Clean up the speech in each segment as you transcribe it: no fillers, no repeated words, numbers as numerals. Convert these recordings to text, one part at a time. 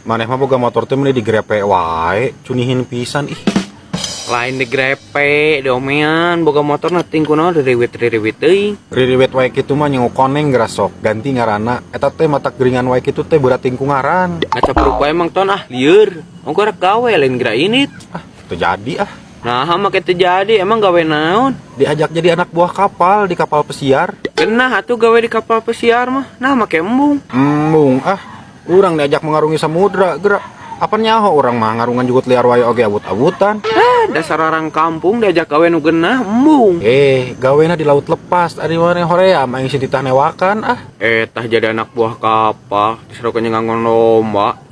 Maneh mah boga motor teh meni digrepe wae, cunihin pisan ih. Lain digrepe, domean, boga motor nating kunaon ririwit teuing. Ririwet wae kitu mah nyengu koneng gerasok, ganti ngaranna. Eta teh mata geringan wae kitu teh berating ku ngaran. Ngacapruk wae emang ton lieur. Ongko rek gawe lain geura init. Ah, teu jadi ah. Nah, make teu jadi emang gawe naon? Diajak jadi anak buah kapal di kapal pesiar. Kenah atuh gawe di kapal pesiar mah. Nah, make embung. Embung ah. Urang diajak mengarungi samudra gerak. Apa nyaho orang mah ngarungan jugut liar wae oge abut-abutan. Dasar orang kampung diajak gawe nu geunah embung. Gawena di laut lepas ari mana horea mah isi ditah newakan ah. Tah jadi anak buah kapal diserokeun ngangon lomba.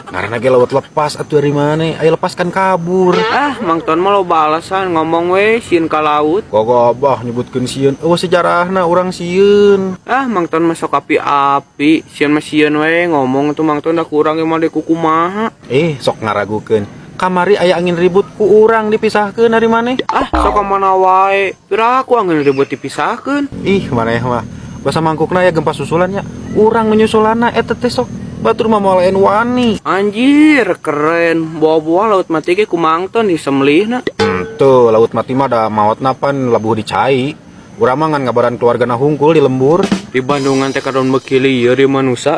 Ngaranna ge laut lepas atuh ari mana aya lepaskan kabur. Mang Ton mah loba alasan ngomong we sieun ka laut. Gagabah nyebutkeun sieun eueuh sejarahna urang sieun. Mang Ton mah sok api-api, sieun mah sieun we ngomong tuh Mang Ton da kurang mah deuk kumaha. Sok ngaragukeun. Kamari aya angin ribut ku urang dipisahkeun ari maneh. Sok ka mana wae. Piraku angin ribut dipisahkeun. Maneh mah basa mangkukna aya gempa susulannya. Urang menyusulanna eta teh sok batur mah moal wani. Anjir, keren. Bawa-bawa laut mati ge ku Mang Ton disemlihna. Tuh laut mati mah da maotna pan labuh di cai. Urang mah ngan ngabaran keluargana hungkul di lembur. Di Bandungan teh kadon beki lieur di manusa